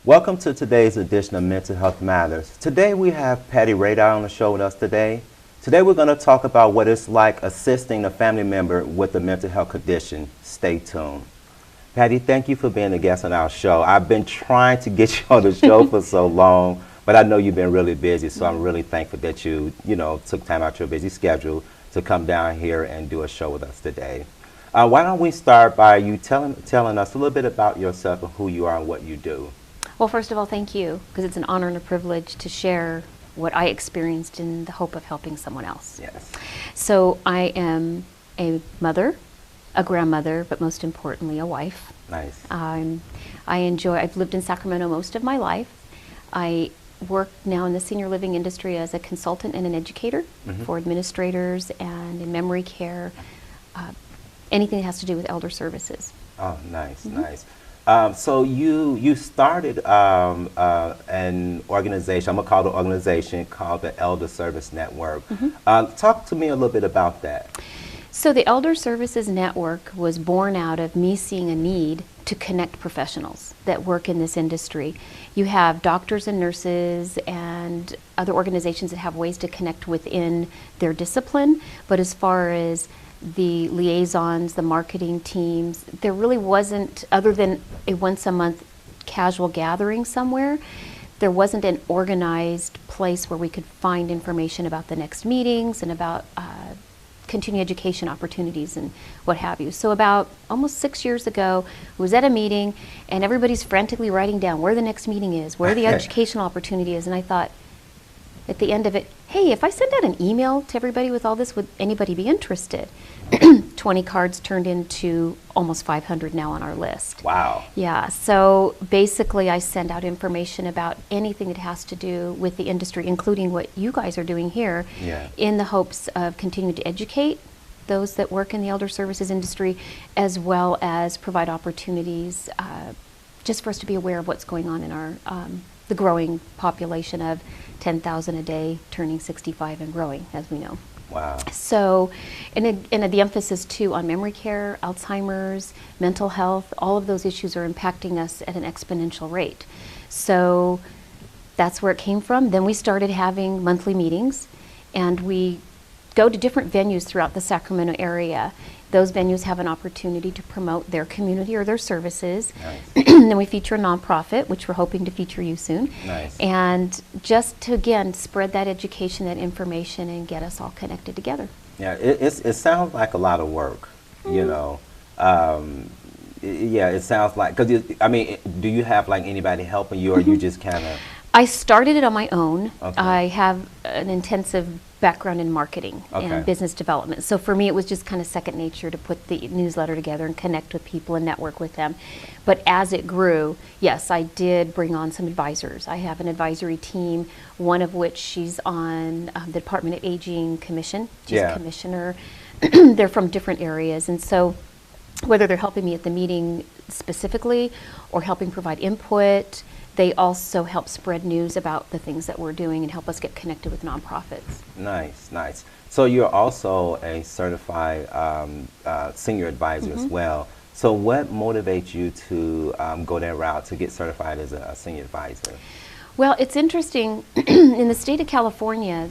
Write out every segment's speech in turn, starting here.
Welcome to today's edition of Mental Health Matters. Today we have Patty Radar on the show with us today. Today we're going to talk about what it's like assisting a family member with a mental health condition. Stay tuned. Patty, thank you for being a guest on our show. I've been trying to get you on the show for so long, but I know you've been really busy, so I'm really thankful that you took time out your busy schedule to come down here and do a show with us today. Why don't we start by you telling us a little bit about yourself and who you are and what you do. Well, first of all, thank you, because it's an honor and a privilege to share what I experienced in the hope of helping someone else. Yes. So I am a mother, a grandmother, but most importantly, a wife. Nice. I've lived in Sacramento most of my life. I work now in the senior living industry as a consultant and an educator for administrators and in memory care, anything that has to do with elder services. Oh, nice, nice. So you started an organization, I'm going to call it an organization called the Elder Service Network. Talk to me a little bit about that. So the Elder Services Network was born out of me seeing a need to connect professionals that work in this industry. You have doctors and nurses and other organizations that have ways to connect within their discipline, but as far as the liaisons, the marketing teams, there really wasn't, other than a once a month casual gathering somewhere, there wasn't an organized place where we could find information about the next meetings and about continuing education opportunities and what have you. So about almost 6 years ago, I was at a meeting and everybody's frantically writing down where the next meeting is, where the educational opportunity is, and I thought at the end of it, hey, if I send out an email to everybody with all this, would anybody be interested? 20 cards turned into almost 500 now on our list. Wow. Yeah, so basically I send out information about anything that has to do with the industry, including what you guys are doing here, in the hopes of continuing to educate those that work in the elder services industry, as well as provide opportunities just for us to be aware of what's going on in our the growing population of 10,000 a day, turning 65 and growing, as we know. Wow. So, and the emphasis too on memory care, Alzheimer's, mental health, all of those issues are impacting us at an exponential rate. So that's where it came from. Then we started having monthly meetings, and we go to different venues throughout the Sacramento area. Those venues have an opportunity to promote their community or their services. Nice. Then we feature a nonprofit, which we're hoping to feature you soon. Nice. And just to, again, spread that education, that information, and get us all connected together. Yeah, it sounds like a lot of work, you know. Yeah, it sounds like, because, I mean, do you have like anybody helping you, or you just kind of? I started it on my own. Okay. I have an intensive background in marketing and business development. So for me, it was just kind of second nature to put the newsletter together and connect with people and network with them. But as it grew, yes, I did bring on some advisors. I have an advisory team, one of which she's on the Department of Aging Commission. She's a commissioner. They're from different areas. And so whether they're helping me at the meeting specifically or helping provide input, they also help spread news about the things that we're doing and help us get connected with nonprofits. Nice, nice. So you're also a certified senior advisor as well. So what motivates you to go that route to get certified as a senior advisor? Well, it's interesting. In the state of California,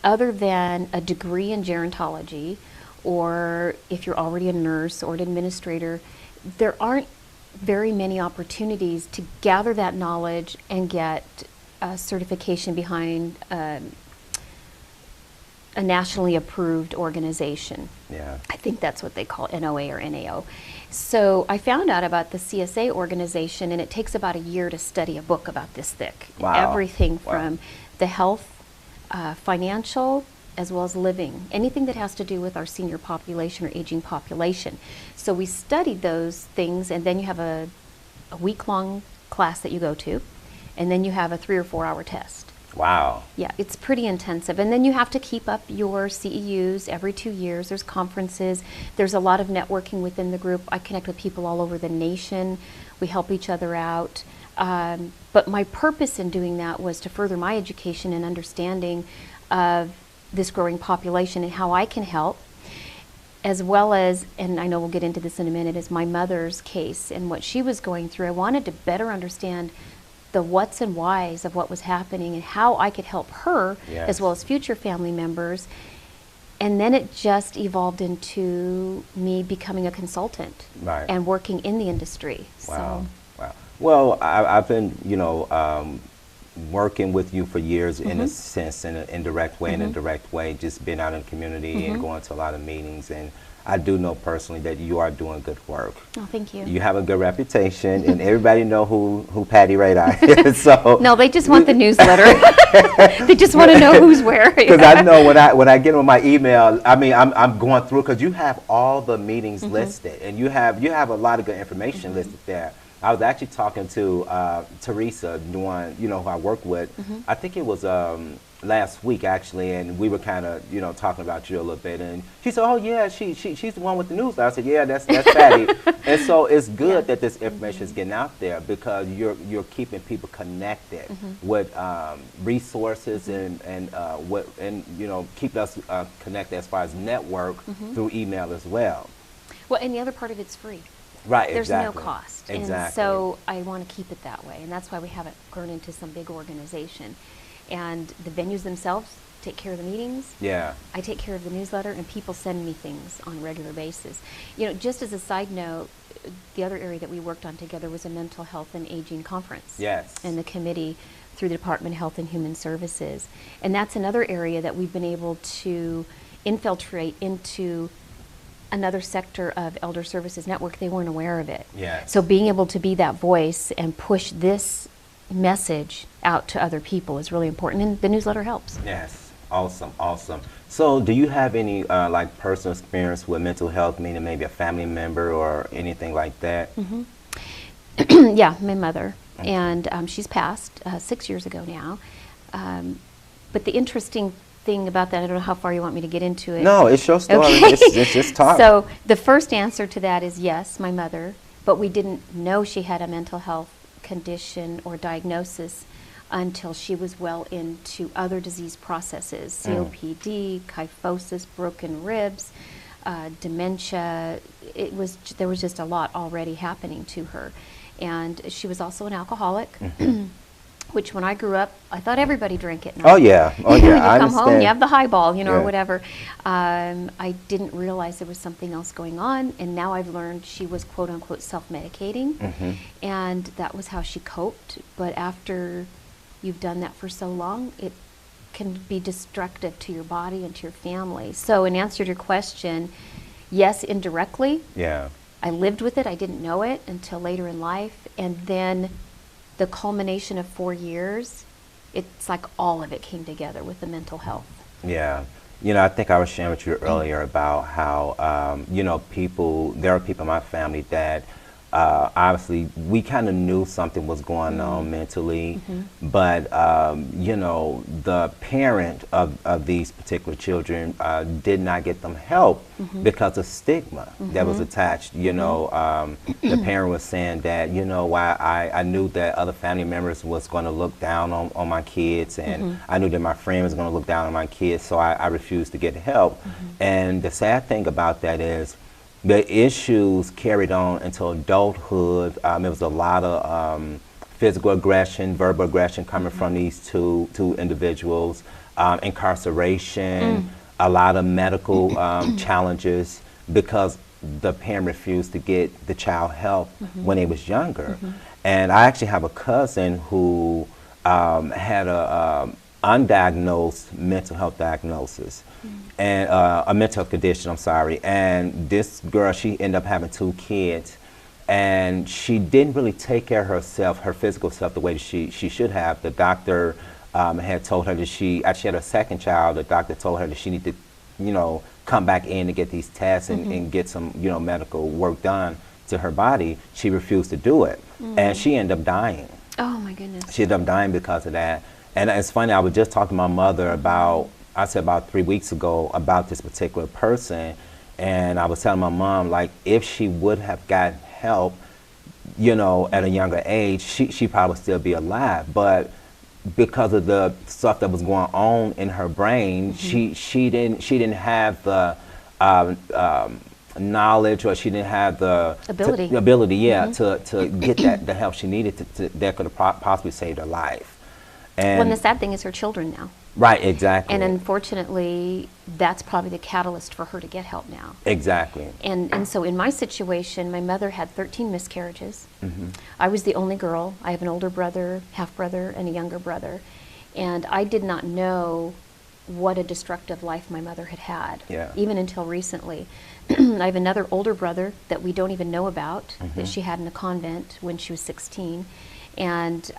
other than a degree in gerontology or if you're already a nurse or an administrator, there aren't very many opportunities to gather that knowledge and get a certification behind a nationally approved organization. Yeah. I think that's what they call NOA or NAO. So I found out about the CSA organization, and it takes about a year to study a book about this thick. Wow. Everything Wow. from the health, financial, as well as living, anything that has to do with our senior population or aging population. So we studied those things, and then you have a week-long class that you go to, and then you have a 3 or 4 hour test. Wow. Yeah, it's pretty intensive. And then you have to keep up your CEUs every 2 years. There's conferences. There's a lot of networking within the group. I connect with people all over the nation. We help each other out. But my purpose in doing that was to further my education and understanding of this growing population and how I can help, as well as, and I know we'll get into this in a minute, is my mother's case and what she was going through. I wanted to better understand the whats and whys of what was happening and how I could help her, Yes. as well as future family members. And then it just evolved into me becoming a consultant Right. and working in the industry. Wow. So, Wow. Well, I've been, working with you for years in a sense, in an indirect way, in a direct way, just being out in the community and going to a lot of meetings. And I do know personally that you are doing good work. oh, thank you. You have a good reputation, and everybody know who Patty Radar is. So No, they just want the newsletter. They just want to know who's where. because I know when I get on my email, I mean I'm going through because you have all the meetings listed, and you have a lot of good information listed there. I was actually talking to Teresa, the one who I work with. I think it was last week actually, and we were kind of talking about you a little bit, and she said, "Oh yeah, she's the one with the newsletter." I said, "Yeah, that's Patty." And so it's good that this information is getting out there because you're keeping people connected with resources and keep us connected as far as network through email as well. Well, and the other part of it's free. Right, There's exactly. no cost. Exactly. And so I want to keep it that way. And that's why we haven't grown into some big organization. And the venues themselves take care of the meetings. Yeah. I take care of the newsletter, and people send me things on a regular basis. Just as a side note, the other area that we worked on together was a mental health and aging conference. Yes. And the committee through the Department of Health and Human Services. And that's another area that we've been able to infiltrate into another sector of Elder Services Network. They weren't aware of it. Yes. So being able to be that voice and push this message out to other people is really important, and the newsletter helps. Yes. Awesome. So do you have any personal experience with mental health, meaning maybe a family member or anything like that? Yeah, my mother. Okay. And she's passed 6 years ago now. But the interesting thing about that, I don't know how far you want me to get into it. No, it's your story. Okay. It's just talk. So the first answer to that is yes, my mother, but we didn't know she had a mental health condition or diagnosis until she was well into other disease processes, COPD, kyphosis, broken ribs, dementia. There was just a lot already happening to her. And she was also an alcoholic. Which when I grew up, I thought everybody drank at night. Oh yeah. When you I come home, understand. you have the highball, Yeah. or whatever. I didn't realize there was something else going on, and now I've learned she was quote unquote self-medicating, and that was how she coped. But after you've done that for so long, it can be destructive to your body and to your family. So in answer to your question, yes, indirectly. Yeah. I lived with it. I didn't know it until later in life, and then the culmination of 4 years, it's like all of it came together with the mental health. Yeah. I think I was sharing with you earlier about how, there are people in my family that obviously we kind of knew something was going on mentally, but, the parent of these particular children did not get them help because of stigma that was attached. The parent was saying that, I knew that other family members was going to look down on my kids, and I knew that my friend was going to look down on my kids, so I refused to get help. And the sad thing about that is, the issues carried on into adulthood. There was a lot of physical aggression, verbal aggression coming from these two individuals, incarceration, a lot of medical challenges because the parent refused to get the child help when they was younger. And I actually have a cousin who had a undiagnosed mental health diagnosis and a mental health condition, I'm sorry. And this girl, she ended up having 2 kids, and she didn't really take care of herself, her physical self, the way she should have. The doctor had told her that she actually had a second child. The doctor told her that she needed to, you know, come back in to get these tests and get some, you know, medical work done to her body. She refused to do it, and she ended up dying. Oh my goodness. She ended up dying because of that. And it's funny, I was just talking to my mother about, I said about 3 weeks ago, about this particular person, and I was telling my mom, like, if she would have got help, you know, at a younger age, she probably still be alive. But because of the stuff that was going on in her brain, she didn't have the knowledge, or she didn't have the ability, to get the help she needed that could have possibly saved her life. And well, and the sad thing is her children now. Right, exactly. And unfortunately, that's probably the catalyst for her to get help now. Exactly. And so in my situation, my mother had 13 miscarriages. I was the only girl. I have an older brother, half-brother, and a younger brother. And I did not know what a destructive life my mother had had, even until recently. I have another older brother that we don't even know about, that she had in a convent when she was 16. And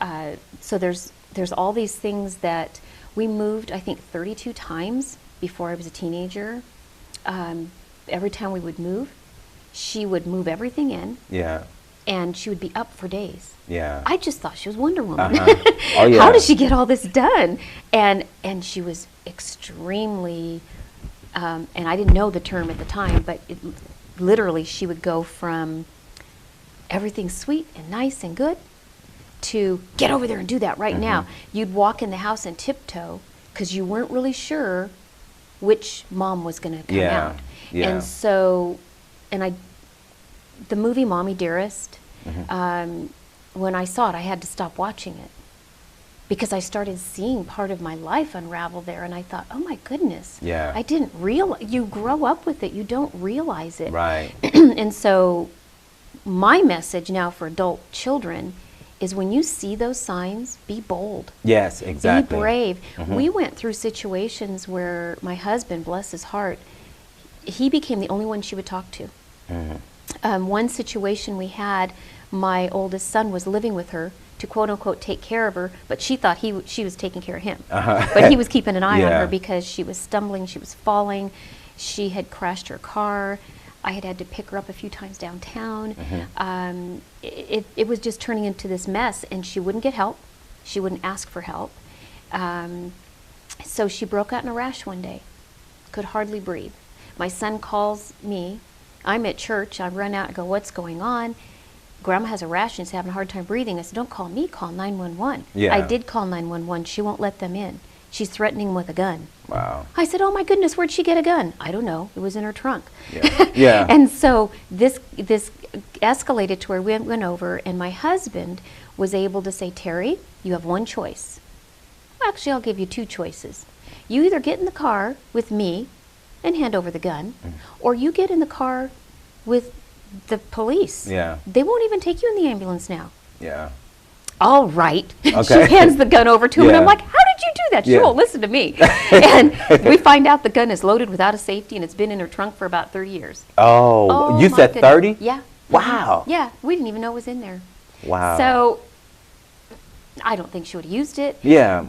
so there's all these things that we moved, I think, 32 times before I was a teenager. Every time we would move, she would move everything in. And she would be up for days. I just thought she was Wonder Woman. Oh, yeah. How does she get all this done? And she was extremely, and I didn't know the term at the time, but literally she would go from everything sweet and nice and good to get over there and do that right now. You'd walk in the house and tiptoe because you weren't really sure which mom was going to come out. And so, the movie Mommy Dearest, when I saw it, I had to stop watching it because I started seeing part of my life unravel there, and I thought, oh my goodness, I didn't realize. You grow up with it, you don't realize it. Right. And so my message now for adult children is when you see those signs, be bold. Yes, exactly. Be brave. We went through situations where my husband, bless his heart, he became the only one she would talk to. One situation we had, my oldest son was living with her to quote unquote take care of her, but she thought she was taking care of him. But he was keeping an eye on her because she was stumbling, she was falling, she had crashed her car. I had to pick her up a few times downtown. It was just turning into this mess, and she wouldn't get help. She wouldn't ask for help. So she broke out in a rash one day, could hardly breathe. My son calls me. I'm at church. I run out and go, what's going on? Grandma has a rash and is having a hard time breathing. I said, don't call me, call 911. I did call 911. She won't let them in. She's threatening him with a gun. Wow. I said, oh my goodness, where'd she get a gun? I don't know. It was in her trunk. Yeah. And so this escalated to where we went over, and my husband was able to say, Terry, you have one choice. Actually, I'll give you 2 choices. You either get in the car with me and hand over the gun, or you get in the car with the police. They won't even take you in the ambulance now. All right. Okay. She hands the gun over to him, and I'm like, how did you do that? She won't listen to me. And we find out the gun is loaded without a safety, and it's been in her trunk for about 30 years. Oh, you said 30? Yeah. Wow. Yeah, we didn't even know it was in there. Wow. So I don't think she would have used it.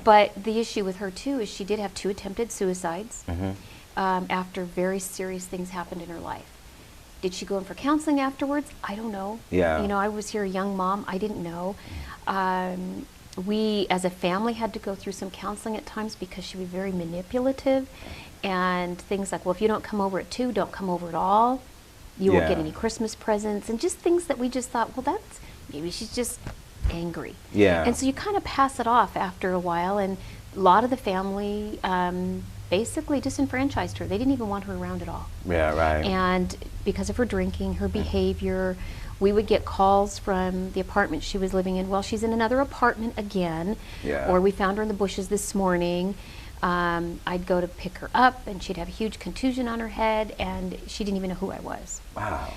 But the issue with her, too, is she did have 2 attempted suicides after very serious things happened in her life. Did she go in for counseling afterwards? I don't know. You know, I was here a young mom. I didn't know. We, as a family, had to go through some counseling at times because she was very manipulative, and things like, well, if you don't come over at 2, don't come over at all. You won't get any Christmas presents, and just things that we just thought, well, maybe she's just angry. And so you kind of pass it off after a while, and a lot of the family basically disenfranchised her. They didn't even want her around at all. And because of her drinking, her behavior, we would get calls from the apartment she was living in. Well, she's in another apartment again. Or we found her in the bushes this morning. I'd go to pick her up, and she'd have a huge contusion on her head, and she didn't even know who I was. Wow.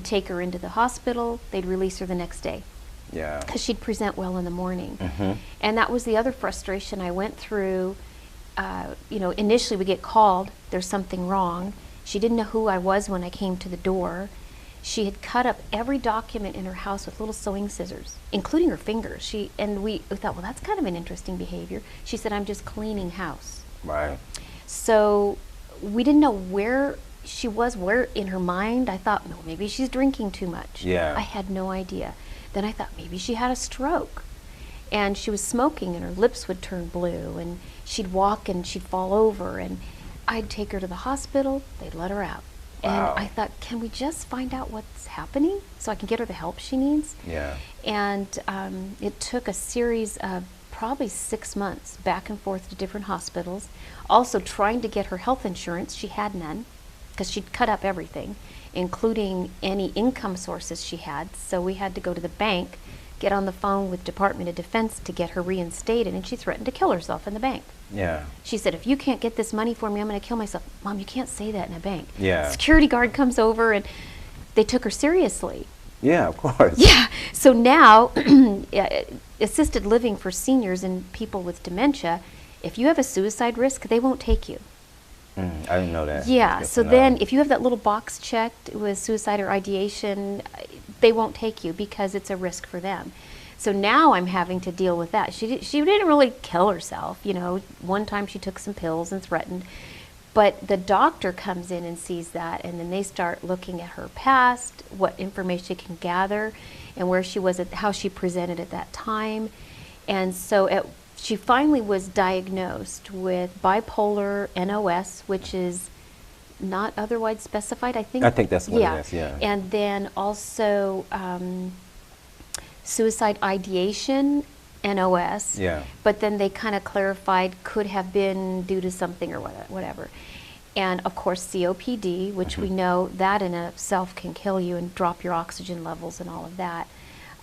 Take her into the hospital. They'd release her the next day Yeah. because she'd present well in the morning. Mm-hmm. And that was the other frustration I went through. Initially we get called, there's something wrong. She didn't know who I was when I came to the door. She had cut up every document in her house with little sewing scissors, including her fingers. We thought, well, that's kind of an interesting behavior. She said, I'm just cleaning house. Right. So we didn't know where she was, where in her mind. I thought, no, maybe she's drinking too much. Yeah. I had no idea. Then I thought maybe she had a stroke. And she was smoking and her lips would turn blue, and she'd walk and she'd fall over, and I'd take her to the hospital, they'd let her out. Wow. And I thought, can we just find out what's happening so I can get her the help she needs? Yeah. And it took a series of probably 6 months back and forth to different hospitals, also trying to get her health insurance. She had none because she'd cut up everything, including any income sources she had. So we had to go to the bank, get on the phone with Department of Defense to get her reinstated, and she threatened to kill herself in the bank. Yeah. She said, if you can't get this money for me, I'm going to kill myself. Mom, you can't say that in a bank. Yeah. Security guard comes over, and they took her seriously. Yeah, of course. Yeah. So now, assisted living for seniors and people with dementia, if you have a suicide risk, they won't take you. I didn't know that. Yeah. Good So to then know. if you have that little box checked with suicide or ideation, they won't take you because it's a risk for them. So now I'm having to deal with that. She didn't really kill herself. One time she took some pills and threatened. But the doctor comes in and sees that, and then they start looking at her past, what information she can gather, and where she was, how she presented at that time. And so she finally was diagnosed with bipolar NOS, which is not otherwise specified, I think. I think that's what it is, yeah. And then also suicide ideation, NOS. Yeah. But then they kind of clarified could have been due to something or whatever. And of course COPD, which we know that in itself can kill you and drop your oxygen levels and all of that,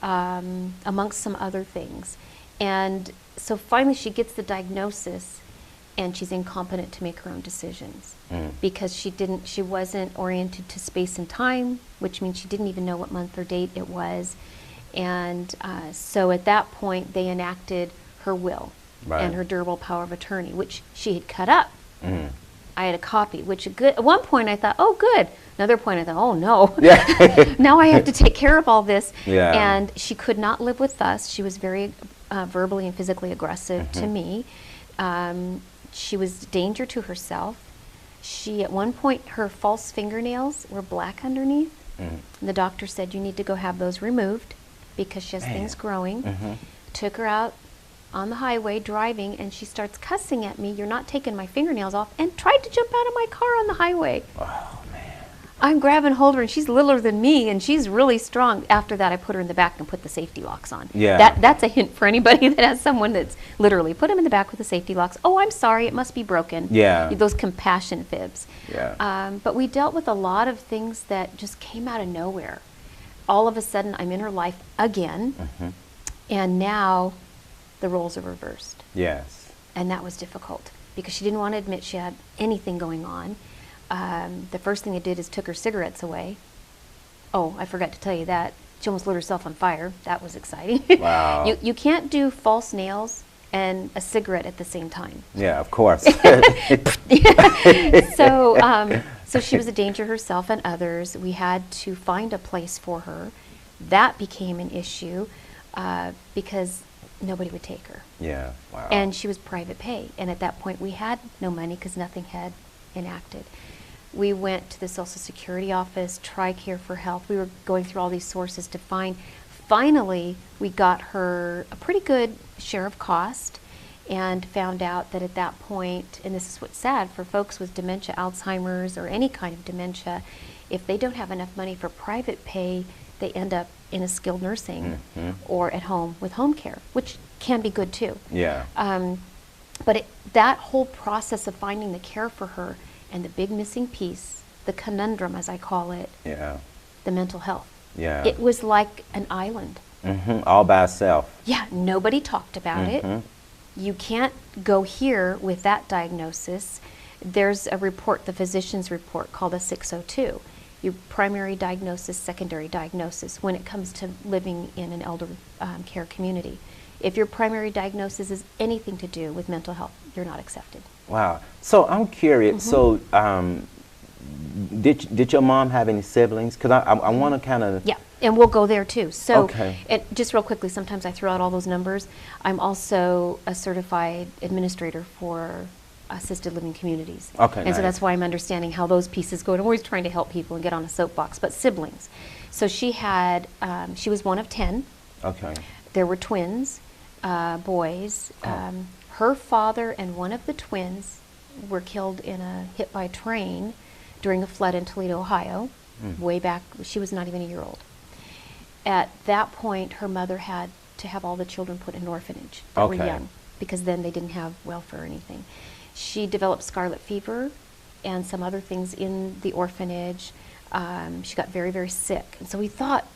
amongst some other things. And so finally she gets the diagnosis, and she's incompetent to make her own decisions because she wasn't oriented to space and time, which means she didn't even know what month or date it was. And so at that point they enacted her will and her durable power of attorney, which she had cut up. I had a copy, which at one point I thought, oh, good. Another point I thought, oh, no. Yeah. Now I have to take care of all this. Yeah. And she could not live with us. She was very verbally and physically aggressive to me. She was a danger to herself. At one point, her false fingernails were black underneath. And the doctor said, you need to go have those removed because she has things growing. Took her out on the highway driving, and she starts cussing at me, you're not taking my fingernails off, and tried to jump out of my car on the highway. Oh, man. I'm grabbing hold of her, and she's littler than me, and she's really strong. After that, I put her in the back and put the safety locks on. Yeah. That's a hint for anybody that has someone that's literally put them in the back with the safety locks. Oh, I'm sorry, it must be broken. Yeah. Those compassion fibs. Yeah. But we dealt with a lot of things that just came out of nowhere. All of a sudden, I'm in her life again, and now the roles are reversed. Yes. And that was difficult because she didn't want to admit she had anything going on. The first thing they did is took her cigarettes away. Oh, I forgot to tell you that. She almost lit herself on fire. That was exciting. Wow. You can't do false nails and a cigarette at the same time. Yeah, of course. So she was a danger herself and others. We had to find a place for her. That became an issue because nobody would take her. Yeah, wow. And she was private pay. And at that point, we had no money because nothing had enacted. We went to the Social Security office, TRICARE for Health. We were going through all these sources to find. Finally, we got her a pretty good share of cost and found out that at that point, and this is what's sad for folks with dementia, Alzheimer's, or any kind of dementia, if they don't have enough money for private pay, they end up in a skilled nursing or at home with home care, which can be good too. Yeah. But that whole process of finding the care for her and the big missing piece, the conundrum as I call it, Yeah. the mental health. Yeah. It was like an island. All by itself. Yeah, nobody talked about it. You can't go here with that diagnosis. There's a report, the physician's report, called a 602. Your primary diagnosis, secondary diagnosis, when it comes to living in an elder care community. If your primary diagnosis is anything to do with mental health, you're not accepted. Wow. So I'm curious. So did your mom have any siblings? Because I want to kind of... Yeah, and we'll go there too. So, Okay. just real quickly, sometimes I throw out all those numbers. I'm also a certified administrator for assisted living communities. Okay, And so nice. that's why I'm understanding how those pieces go. And I'm always trying to help people and get on a soapbox. But siblings. So she had, she was one of 10. Okay. There were twins, boys. Oh. Her father and one of the twins were killed in a hit by a train during a flood in Toledo, Ohio, way back. She was not even a year old. At that point, her mother had to have all the children put in an orphanage that were Okay. young, because then they didn't have welfare or anything. She developed scarlet fever and some other things in the orphanage. She got very, very sick. And so we thought,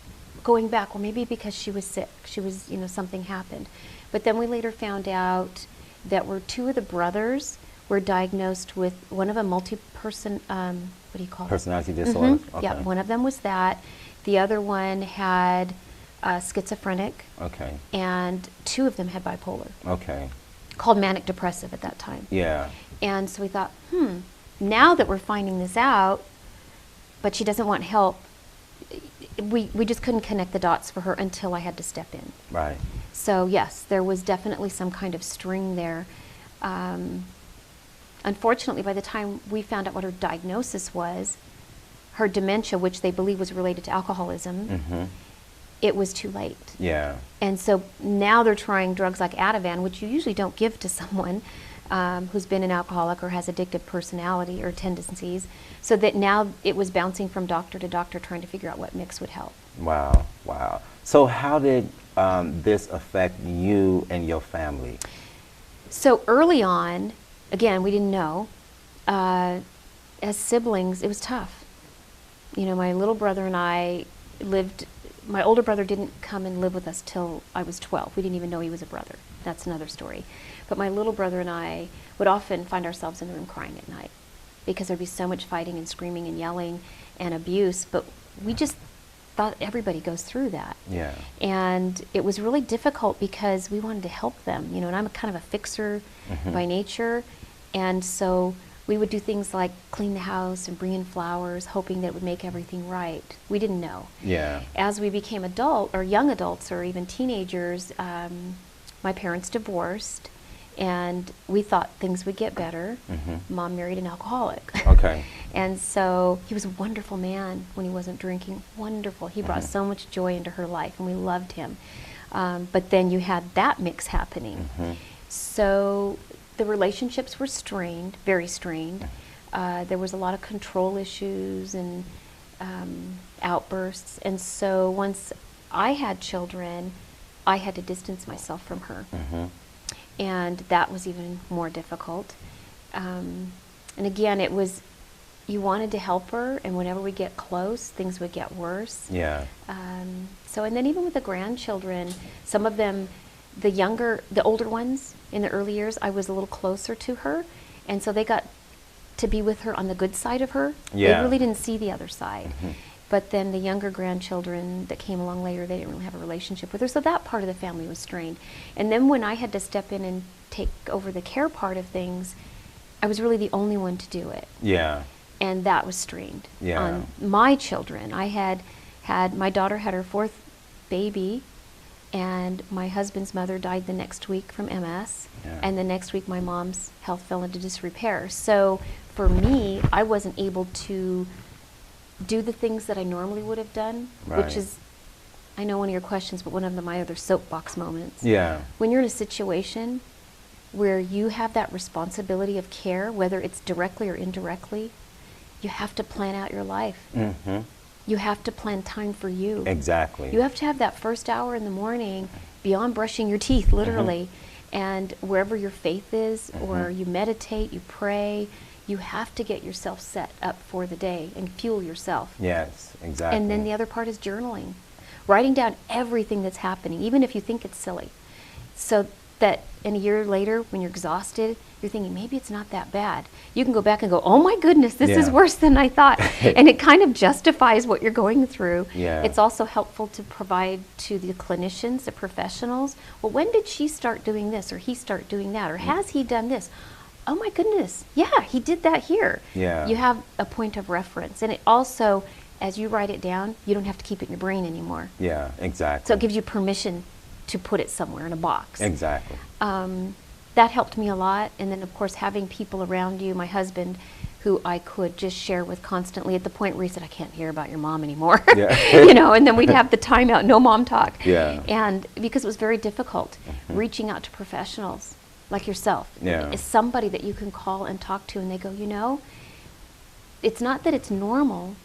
going back, well, maybe because she was sick, she was, something happened. But then we later found out that two of the brothers were diagnosed with, one of them multi-person, what do you call it? Personality disorder? Mhm. Okay. Yeah, one of them was that. The other one had schizophrenic, Okay. and two of them had bipolar, Okay. called manic depressive at that time. Yeah. And so we thought, now that we're finding this out, but she doesn't want help, we just couldn't connect the dots for her until I had to step in. Right. So yes, there was definitely some kind of string there. Unfortunately, by the time we found out what her diagnosis was, her dementia, which they believe was related to alcoholism, it was too late. Yeah. And so now they're trying drugs like Ativan, which you usually don't give to someone who's been an alcoholic or has addictive personality or tendencies, so that now it was bouncing from doctor to doctor trying to figure out what mix would help. Wow. Wow. So how did this affect you and your family? So early on, again, we didn't know. As siblings, it was tough. My little brother and I lived, my older brother didn't come and live with us till I was 12. We didn't even know he was a brother. That's another story. But my little brother and I would often find ourselves in the room crying at night because there'd be so much fighting and screaming and yelling and abuse, but we just thought everybody goes through that. Yeah. And it was really difficult because we wanted to help them, and I'm a kind of a fixer by nature, and so we would do things like clean the house and bring in flowers, hoping that it would make everything right. We didn't know. Yeah. As we became young adults or even teenagers, my parents divorced, and we thought things would get better. Mom married an alcoholic. Okay. And so he was a wonderful man when he wasn't drinking. Wonderful. He brought so much joy into her life, and we loved him. But then you had that mix happening. So the relationships were strained, very strained. There was a lot of control issues and outbursts. And so once I had children, I had to distance myself from her. And that was even more difficult. And again, it was, you wanted to help her, and whenever we get close, things would get worse. Yeah. And then even with the grandchildren, some of them, the older ones in the early years, I was a little closer to her, and so they got to be with her on the good side of her. Yeah. They really didn't see the other side. But then the younger grandchildren that came along later, they didn't really have a relationship with her, so that part of the family was strained. And then when I had to step in and take over the care part of things, I was really the only one to do it. Yeah. And that was strained Yeah. on my children. My daughter had her fourth baby, and my husband's mother died the next week from MS, Yeah. and the next week my mom's health fell into disrepair. So for me, I wasn't able to do the things that I normally would have done, Right. which is, I know one of your questions, but one of my other soapbox moments. Yeah. When you're in a situation where you have that responsibility of care, whether it's directly or indirectly, you have to plan out your life. You have to plan time for you. Exactly. You have to have that first hour in the morning beyond brushing your teeth, literally, and wherever your faith is, or you meditate, you pray, you have to get yourself set up for the day and fuel yourself. Yes, exactly. And then the other part is journaling, writing down everything that's happening, even if you think it's silly. So that in a year later, when you're exhausted, you're thinking, maybe it's not that bad. You can go back and go, oh my goodness, this is Yeah. worse than I thought. And it kind of justifies what you're going through. Yeah. It's also helpful to provide to the clinicians, the professionals, well, when did she start doing this, or he start doing that, or has he done this? Oh my goodness, yeah, he did that here. Yeah. You have a point of reference. And it also, as you write it down, you don't have to keep it in your brain anymore. Yeah, exactly. So it gives you permission to put it somewhere in a box. Exactly. That helped me a lot. And then, of course, having people around you, my husband, who I could just share with constantly, at the point where he said, I can't hear about your mom anymore. Yeah. You know, and then we'd have the timeout, no mom talk. Yeah. And because it was very difficult, reaching out to professionals like yourself. Yeah. Is somebody that you can call and talk to, and they go, you know, it's not that it's normal,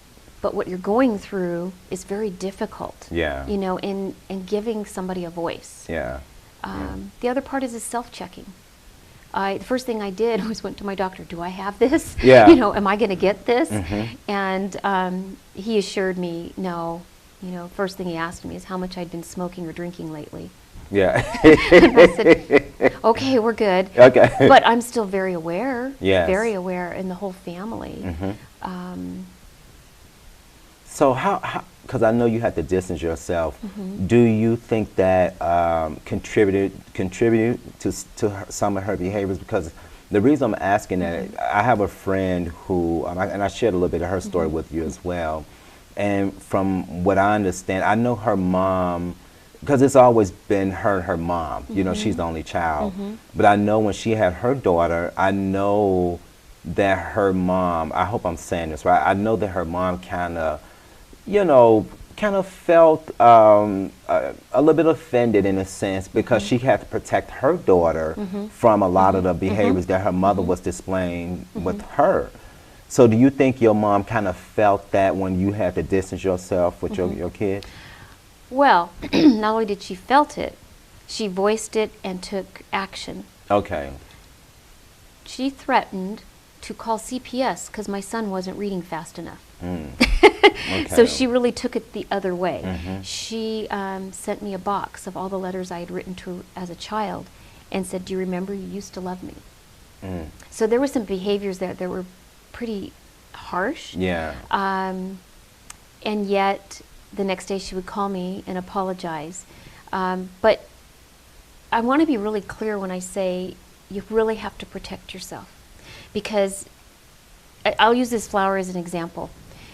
but what you're going through is very difficult. Yeah. You know, in giving somebody a voice. Yeah. The other part is self-checking. The first thing I did was went to my doctor. Do I have this? Yeah. You know, am I going to get this? And he assured me, no. You know, first thing he asked me is how much I'd been smoking or drinking lately. Yeah. And I said, okay, we're good. Okay. But I'm still very aware. Yes. Very aware, and the whole family. So how, because I know you had to distance yourself, do you think that contributed to some of her behaviors? Because the reason I'm asking that, I have a friend who, and I shared a little bit of her story with you as well, and from what I understand, I know her mom, because it's always been her and her mom, you know, she's the only child, but I know when she had her daughter, I know that her mom, I hope I'm saying this right, I know that her mom kind of, you know, kind of felt a little bit offended in a sense, because she had to protect her daughter from a lot of the behaviors that her mother was displaying with her. So do you think your mom kind of felt that when you had to distance yourself with your kid? Well, not only did she felt it, she voiced it and took action. Okay. She threatened to call CPS because my son wasn't reading fast enough. Okay. So she really took it the other way. She sent me a box of all the letters I had written to her as a child and said, do you remember you used to love me? So there were some behaviors there that were pretty harsh. Yeah. And yet the next day she would call me and apologize. But I want to be really clear when I say you really have to protect yourself, because I'll use this flower as an example.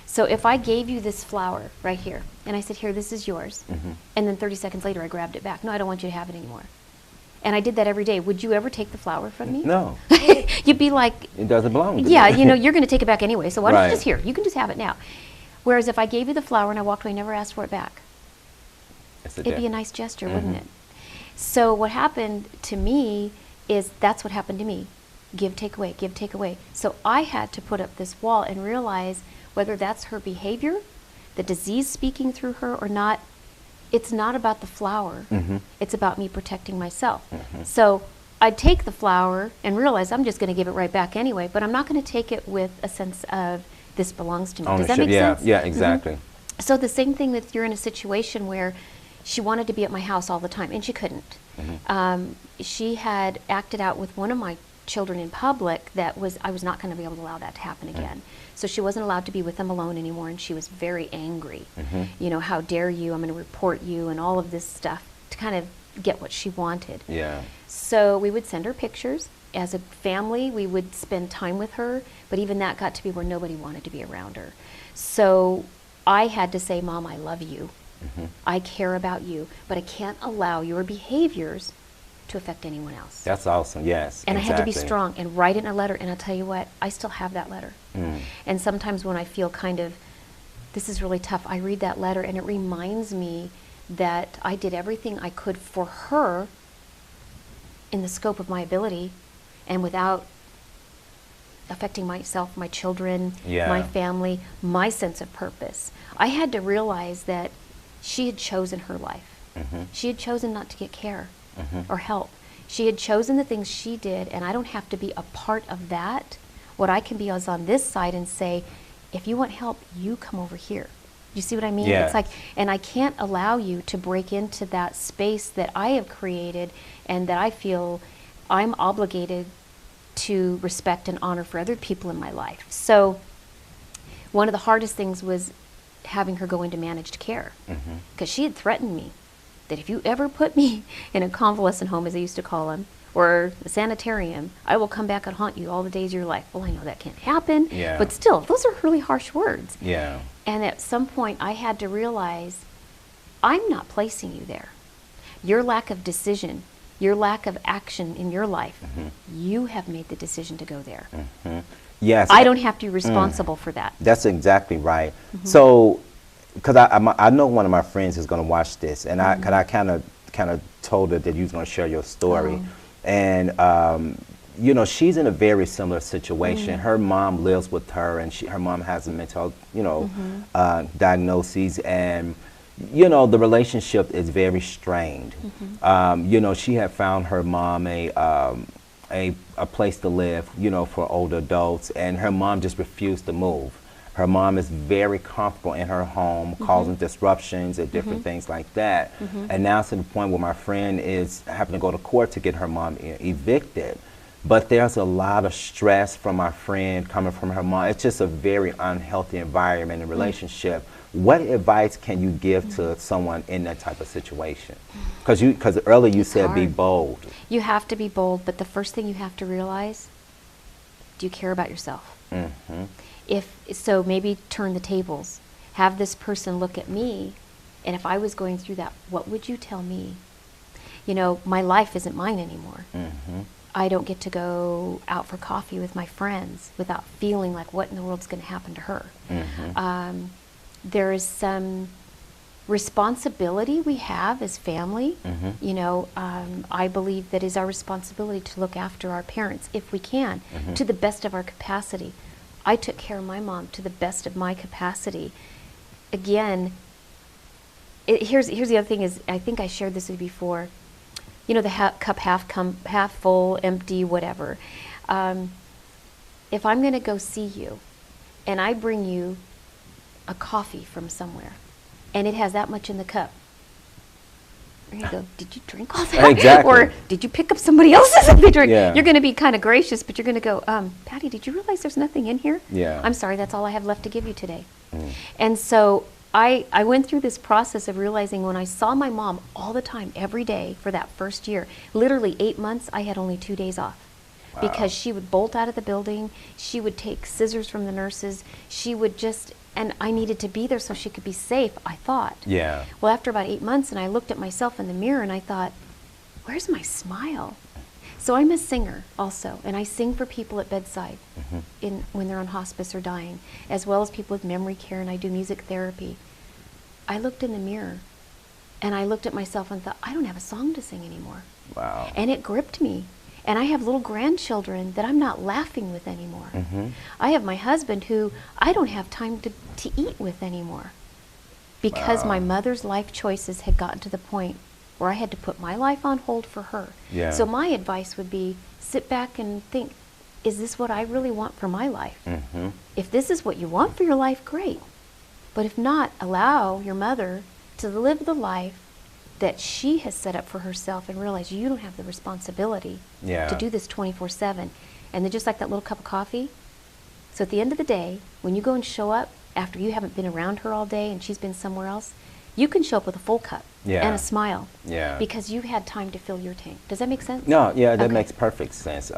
So if I gave you this flower right here, and I said, here, this is yours, and then 30 seconds later I grabbed it back. No, I don't want you to have it anymore. And I did that every day. Would you ever take the flower from me? No. You'd be like, It doesn't belong to yeah, me. you know, you're going to take it back anyway, so why don't Right. you just here? You can just have it now. Whereas if I gave you the flower and I walked away, never asked for it back, It's it'd be a nice gesture, wouldn't it? So what happened to me is that's what happened to me. Give, take away, give, take away. So I had to put up this wall and realize whether that's her behavior, the disease speaking through her or not, it's not about the flower. It's about me protecting myself. So I'd take the flower and realize I'm just going to give it right back anyway, but I'm not going to take it with a sense of this belongs to me. Does that Ownership, make yeah, sense? yeah, exactly. So the same thing with you're in a situation where she wanted to be at my house all the time, and she couldn't. She had acted out with one of my children in public that I was not going to be able to allow that to happen again. So she wasn't allowed to be with them alone anymore, and she was very angry. You know, how dare you, I'm going to report you, and all of this stuff to kind of get what she wanted. Yeah. So we would send her pictures. As a family, we would spend time with her, but even that got to be where nobody wanted to be around her. So I had to say, Mom, I love you. I care about you, but I can't allow your behaviors to affect anyone else. That's awesome, yes. And I had to be exactly. strong and write it in a letter, and I'll tell you what, I still have that letter. And sometimes when I feel kind of, this is really tough, I read that letter and it reminds me that I did everything I could for her in the scope of my ability and without affecting myself, my children, Yeah. my family, my sense of purpose. I had to realize that she had chosen her life. She had chosen not to get care or help. She had chosen the things she did, and I don't have to be a part of that. What I can be is on this side and say, if you want help, you come over here. You see what I mean? Yeah. It's like, and I can't allow you to break into that space that I have created and that I feel I'm obligated to respect and honor for other people in my life. So one of the hardest things was having her go into managed care, because she had threatened me that if you ever put me in a convalescent home, as they used to call them, or a sanitarium, I will come back and haunt you all the days of your life. Well, I know that can't happen, Yeah. but still, those are really harsh words. Yeah. And at some point, I had to realize, I'm not placing you there. Your lack of decision, your lack of action in your life, you have made the decision to go there. Yes. I don't have to be responsible for that. That's exactly right. So, because I know one of my friends is going to watch this, and I kind of told her that you was going to share your story, and you know, she's in a very similar situation. Her mom lives with her, and her mom has a mental, you know, diagnoses, and you know, the relationship is very strained. You know, she had found her mom a place to live, you know, for older adults, and her mom just refused to move. Her mom is very comfortable in her home, causing disruptions and different things like that. And now it's to the point where my friend is having to go to court to get her mom evicted. But there's a lot of stress from my friend coming from her mom. It's just a very unhealthy environment and relationship. What advice can you give to someone in that type of situation? Because earlier you said be bold. You have to be bold, but the first thing you have to realize, do you care about yourself? If so, maybe turn the tables. Have this person look at me, and if I was going through that, what would you tell me? You know, my life isn't mine anymore. I don't get to go out for coffee with my friends without feeling like what in the world's going to happen to her. There is some responsibility we have as family. You know, I believe that is our responsibility to look after our parents if we can, to the best of our capacity. I took care of my mom to the best of my capacity. Again, here's the other thing is, I think I shared this with you before. You know, the cup half full, empty, whatever. If I'm going to go see you, and I bring you a coffee from somewhere, and it has that much in the cup, you're going to go, did you drink all that? Exactly. Or did you pick up somebody else's and be drink? Yeah. You're going to be kind of gracious, but you're going to go, Patty, did you realize there's nothing in here? Yeah. I'm sorry, that's all I have left to give you today. And so I went through this process of realizing when I saw my mom all the time, every day for that first year, literally 8 months, I had only 2 days off. Because she would bolt out of the building, she would take scissors from the nurses, she would just, and I needed to be there so she could be safe, I thought. Yeah. Well, after about 8 months, and I looked at myself in the mirror and I thought, where's my smile? So I'm a singer also, and I sing for people at bedside when they're on hospice or dying, as well as people with memory care, and I do music therapy. I looked in the mirror and I looked at myself and thought, I don't have a song to sing anymore. Wow. And it gripped me. And I have little grandchildren that I'm not laughing with anymore. I have my husband who I don't have time to eat with anymore. Because my mother's life choices had gotten to the point where I had to put my life on hold for her. Yeah. So my advice would be, sit back and think, is this what I really want for my life? If this is what you want for your life, great. But if not, allow your mother to live the life that she has set up for herself and realize you don't have the responsibility to do this 24/7. And then just like that little cup of coffee, so at the end of the day, when you go and show up after you haven't been around her all day and she's been somewhere else, you can show up with a full cup and a smile because you had time to fill your tank. Does that make sense? No, yeah, that makes perfect sense.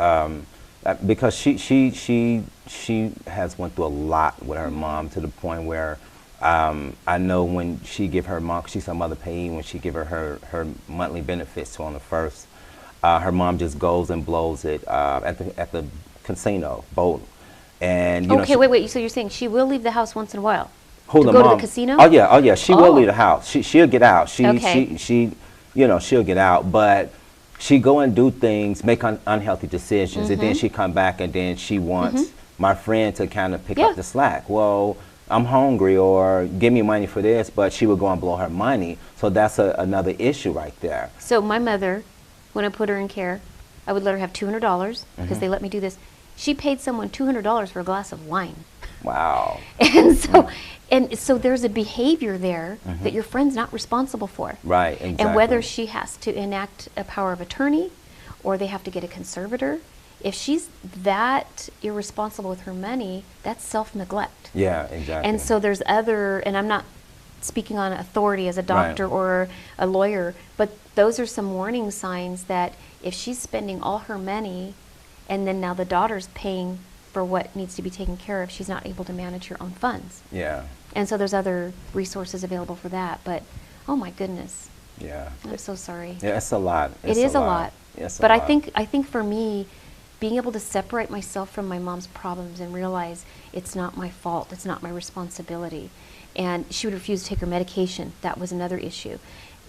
Because she has went through a lot with her mom to the point where I know when she give her mom, she's her mother payee, when she give her monthly benefits on the first, her mom just goes and blows it at the casino boat. And you know, wait. So you're saying she will leave the house once in a while to go to the casino? Oh yeah. She will leave the house. She'll get out. She you know, she'll get out, but she go and do things, make unhealthy decisions, and then she come back and then she wants my friend to kind of pick up the slack. Well, I'm hungry, or give me money for this, but she would go and blow her money. So that's another issue right there. So my mother, when I put her in care, I would let her have $200 because they let me do this. She paid someone $200 for a glass of wine. Wow. And so there's a behavior there that your friend's not responsible for. Right, exactly. And whether she has to enact a power of attorney or they have to get a conservator, if she's that irresponsible with her money, that's self-neglect. Yeah, exactly. And so there's other, and I'm not speaking on authority as a doctor Right. or a lawyer, but those are some warning signs that if she's spending all her money and then now the daughter's paying for what needs to be taken care of, she's not able to manage her own funds. Yeah. And so there's other resources available for that, but oh my goodness, Yeah. I'm so sorry. Yeah, it's a lot. It is a lot. It's a But lot. I think for me, being able to separate myself from my mom's problems and realize it's not my fault, it's not my responsibility. And she would refuse to take her medication. That was another issue.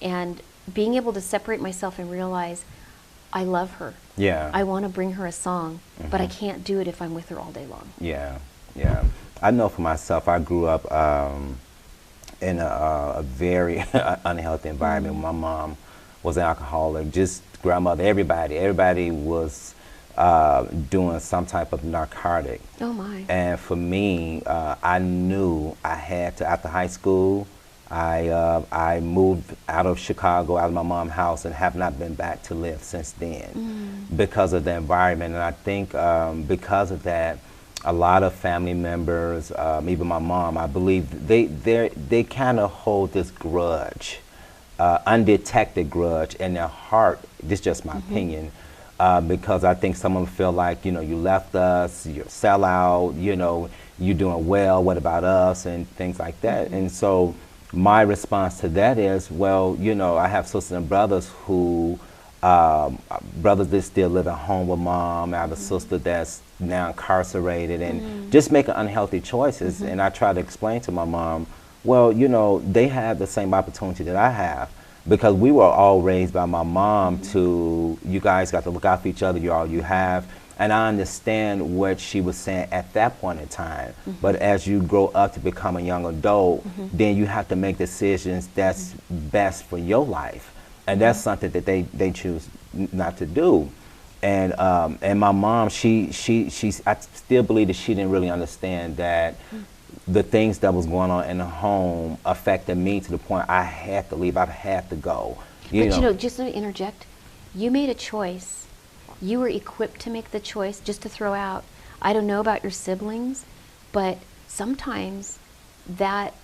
And being able to separate myself and realize I love her. Yeah. I want to bring her a song, but I can't do it if I'm with her all day long. Yeah, yeah. I know for myself, I grew up in a very unhealthy environment. My mom was an alcoholic, just grandmother, everybody was doing some type of narcotic. Oh my. And for me, I knew I had to, after high school, I moved out of Chicago, out of my mom's house, and have not been back to live since then because of the environment. And I think because of that, a lot of family members, even my mom, I believe they kind of hold this grudge, undetected grudge in their heart. This is just my opinion. Because I think some of them feel like, you left us, you're a sellout, you're doing well, what about us, and things like that. And so my response to that is, well, I have sisters and brothers who, brothers that still live at home with mom. I have a sister that's now incarcerated and just making unhealthy choices. And I try to explain to my mom, well, they have the same opportunity that I have. Because we were all raised by my mom to, you guys got to look out for each other, you're all you have. And I understand what she was saying at that point in time. But as you grow up to become a young adult, then you have to make decisions that's best for your life. And that's something that they choose not to do. And my mom, I still believe that she didn't really understand that the things that was going on in the home affected me to the point I had to leave. I had to go. But just let me interject. You made a choice. You were equipped to make the choice. Just to throw out, I don't know about your siblings, but sometimes that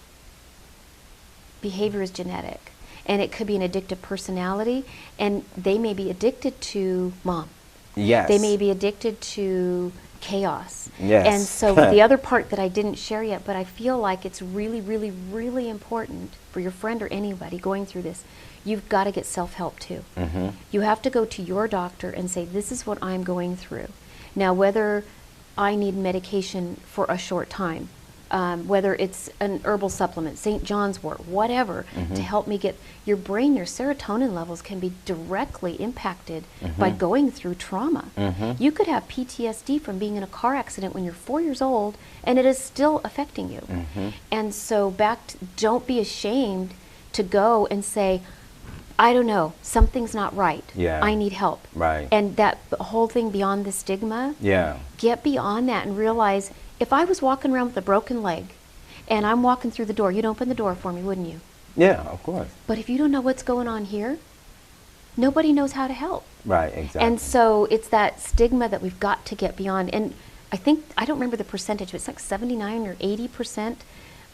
behavior is genetic. And it could be an addictive personality, and they may be addicted to mom. Yes. They may be addicted to chaos. Yes. And so the other part that I didn't share yet, but I feel like it's really, really, really important for your friend or anybody going through this, you've got to get self-help too. You have to go to your doctor and say, this is what I'm going through. Now, whether I need medication for a short time, whether it's an herbal supplement, St. John's wort, whatever, to help me get your brain, your serotonin levels can be directly impacted by going through trauma. You could have PTSD from being in a car accident when you're 4 years old, and it is still affecting you. And so don't be ashamed to go and say, I don't know, something's not right. Yeah. I need help. Right. And that whole thing beyond the stigma, get beyond that and realize, if I was walking around with a broken leg and I'm walking through the door, you'd open the door for me, wouldn't you? Yeah, of course. But if you don't know what's going on here, nobody knows how to help. Right, exactly. And so it's that stigma that we've got to get beyond. And I don't remember the percentage, but it's like 79 or 80%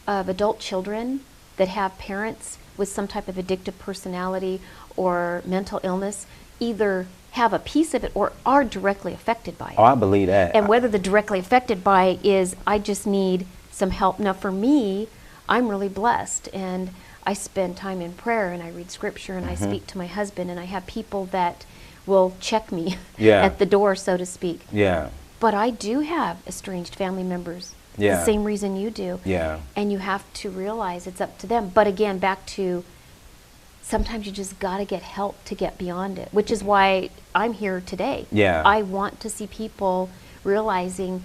of adult children that have parents with some type of addictive personality or mental illness either have a piece of it or are directly affected by it. Oh, I believe that. And whether the directly affected by is, I just need some help. Now for me, I'm really blessed, and I spend time in prayer, and I read scripture, and I speak to my husband, and I have people that will check me at the door, so to speak. Yeah. But I do have estranged family members. Yeah. The same reason you do. Yeah. And you have to realize it's up to them. But again, back to, sometimes you just got to get help to get beyond it, which is why I'm here today. Yeah. I want to see people realizing,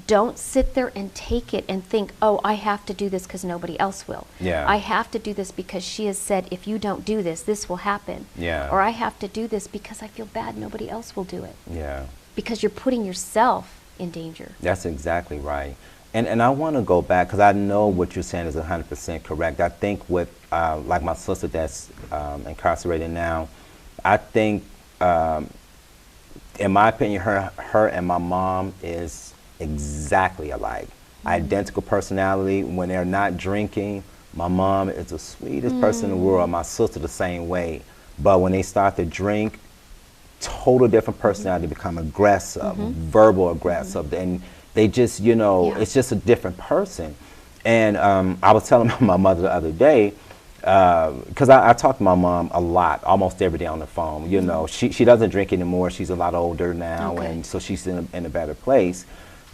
don't sit there and take it and think, oh, I have to do this because nobody else will. Yeah. I have to do this because she has said, if you don't do this, this will happen. Yeah. Or I have to do this because I feel bad nobody else will do it. Yeah. Because you're putting yourself in danger. That's exactly right. And I want to go back because I know what you're saying is 100% correct. I think with like my sister that's incarcerated now, I think, in my opinion, her and my mom is exactly alike. Identical personality. When they're not drinking, my mom is the sweetest person in the world. My sister the same way. But when they start to drink, total different personality, become aggressive, verbal aggressive, and they just, you know, it's just a different person. And I was telling my mother the other day, because I talk to my mom a lot, almost every day on the phone. You know, she doesn't drink anymore. She's a lot older now, and so she's in a better place.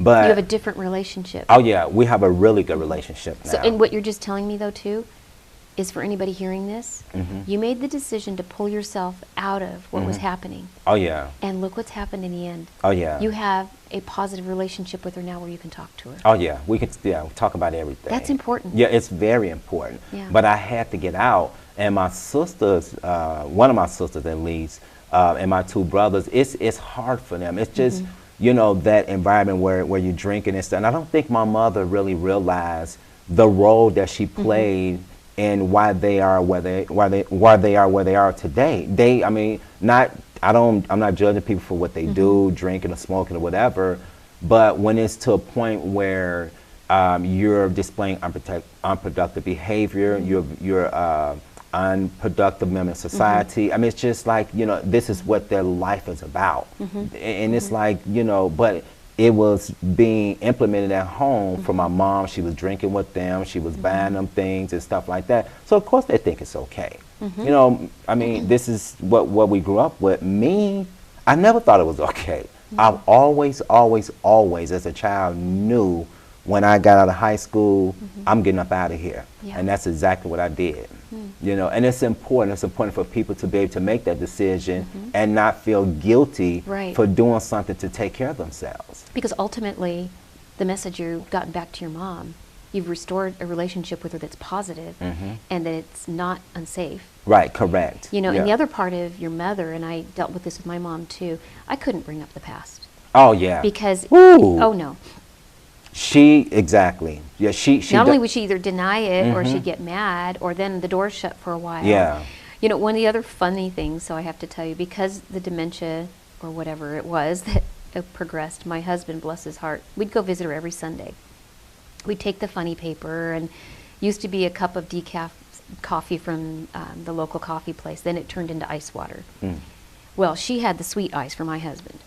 But you have a different relationship. Oh yeah, we have a really good relationship now. So, and what you're just telling me though too, is for anybody hearing this, you made the decision to pull yourself out of what was happening. Oh yeah. And look what's happened in the end. Oh yeah. You have a positive relationship with her now where you can talk to her. Oh yeah, we can talk about everything. That's important. Yeah, it's very important. Yeah. But I had to get out, and my sisters, one of my sisters at least, and my two brothers, it's hard for them. It's just, you know, that environment where you're drinking and stuff. And I don't think my mother really realized the role that she played in why they are where they are today. I mean, I'm not judging people for what they do, drinking or smoking or whatever, but when it's to a point where you're displaying unproductive behavior, you're unproductive member of society. I mean, it's just like, you know, this is what their life is about. And it's like, you know, but it was being implemented at home for my mom. She was drinking with them. She was buying them things and stuff like that. So, of course, they think it's okay. You know, I mean, this is what we grew up with. Me, I never thought it was okay. I've always, as a child, knew when I got out of high school, I'm getting up out of here. And that's exactly what I did. You know, and it's important. It's important for people to be able to make that decision and not feel guilty for doing something to take care of themselves. Because ultimately, the message you've gotten back to your mom, you've restored a relationship with her that's positive and that it's not unsafe. Right, correct. You know, and the other part of your mother, and I dealt with this with my mom too, I couldn't bring up the past. Oh, yeah. Because, oh no. Exactly. Yeah, she not only would she either deny it or she'd get mad, or then the door's shut for a while. Yeah. You know, one of the other funny things, so I have to tell you, because the dementia or whatever it was that progressed, my husband, bless his heart, we'd go visit her every Sunday. We'd take the funny paper, and used to be a cup of decaf coffee from the local coffee place. Then it turned into ice water. Well, she had the sweet ice for my husband.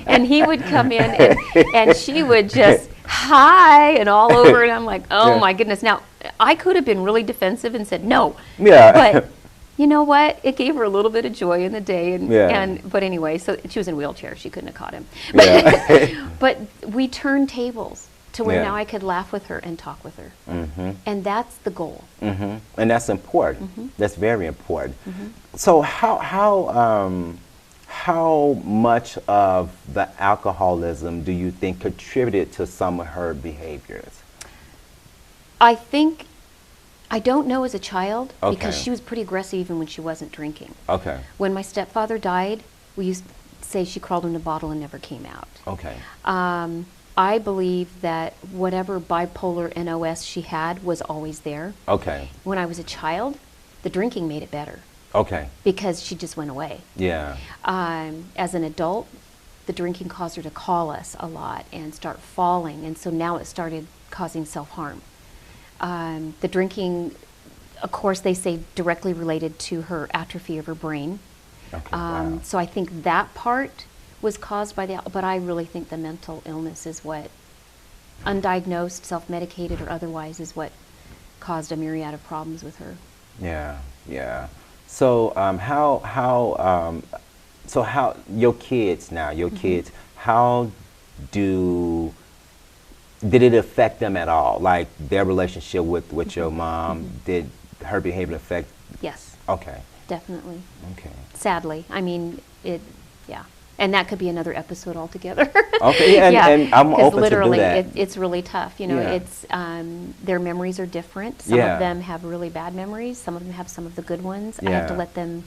and he would come in and she would just hi and all over, and I'm like, oh my goodness. Now, I could have been really defensive and said no. But you know what? It gave her a little bit of joy in the day. But anyway, so she was in a wheelchair. She couldn't have caught him. But we turned tables to where now I could laugh with her and talk with her. And that's the goal. And that's important. That's very important. So how much of the alcoholism do you think contributed to some of her behaviors? I think, I don't know as a child, because she was pretty aggressive even when she wasn't drinking. When my stepfather died, we used to say she crawled in a bottle and never came out. I believe that whatever bipolar NOS she had was always there. When I was a child, the drinking made it better. Because she just went away. As an adult, the drinking caused her to call us a lot and start falling, and so now it started causing self-harm. The drinking, of course, they say directly related to her atrophy of her brain. So I think that part was caused by but I really think the mental illness is what, undiagnosed, self-medicated or otherwise, is what caused a myriad of problems with her. So how your kids now, how did it affect them at all? Like their relationship with your mom, did her behavior affect? Yes. Definitely. Sadly, I mean, and that could be another episode altogether. And I'm open literally, to do that. It's really tough. You know, it's their memories are different. Some of them have really bad memories. Some of them have some of the good ones. I have to let them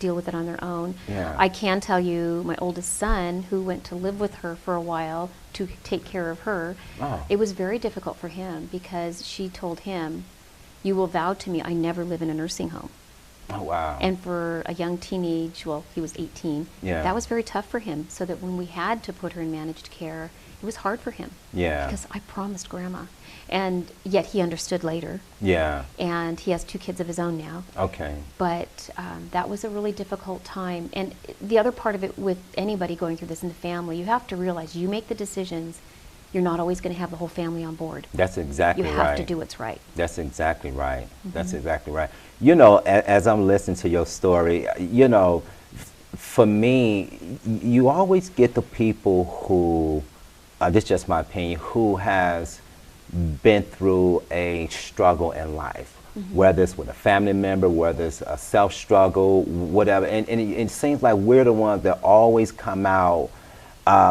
deal with it on their own. Yeah. I can tell you, my oldest son, who went to live with her for a while to take care of her, Oh. it was very difficult for him because she told him, "You will vow to me I never live in a nursing home." Oh, wow. And for a young teenage, well, he was 18, Yeah. that was very tough for him, so that when we had to put her in managed care, it was hard for him. Yeah. Because I promised Grandma. And yet he understood later. Yeah. And he has 2 kids of his own now. Okay. But that was a really difficult time. And the other part of it with anybody going through this in the family, you have to realize you make the decisions, you're not always going to have the whole family on board. That's exactly You right. have to do what's right. That's exactly right. That's Mm-hmm. exactly right. You know, as I'm listening to your story, you know, for me, you always get the people who, this is just my opinion, who has been through a struggle in life, whether it's with a family member, whether it's a self-struggle, whatever. And it seems like we're the ones that always come out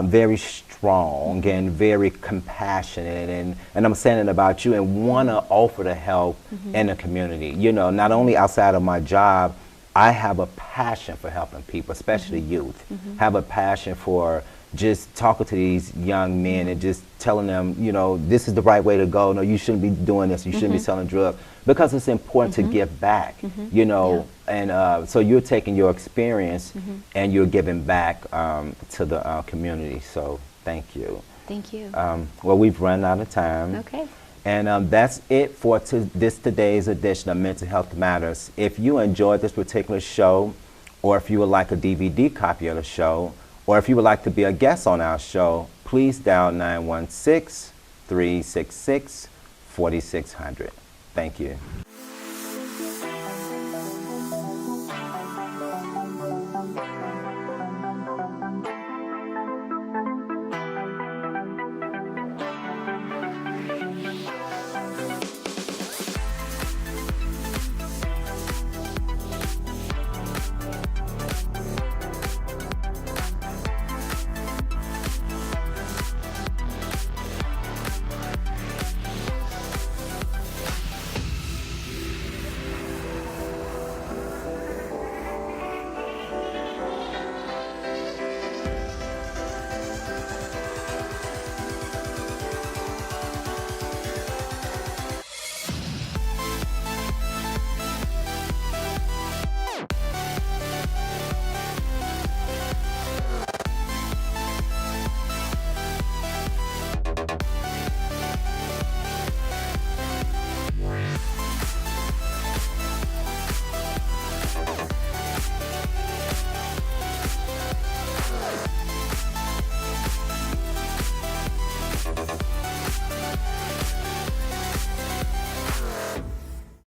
very strong and very compassionate, and I'm saying it about you, and want to offer the help in the community. You know, not only outside of my job, I have a passion for helping people, especially youth. Have a passion for just talking to these young men and just telling them, you know, this is the right way to go. No, you shouldn't be doing this. You shouldn't be selling drugs, because it's important to give back. You know, and so you're taking your experience and you're giving back to the community. So thank you. Thank you. Well, we've run out of time. Okay. And that's it for today's edition of Mental Health Matters. If you enjoyed this particular show, or if you would like a DVD copy of the show, or if you would like to be a guest on our show, please dial 916-366-4600. Thank you.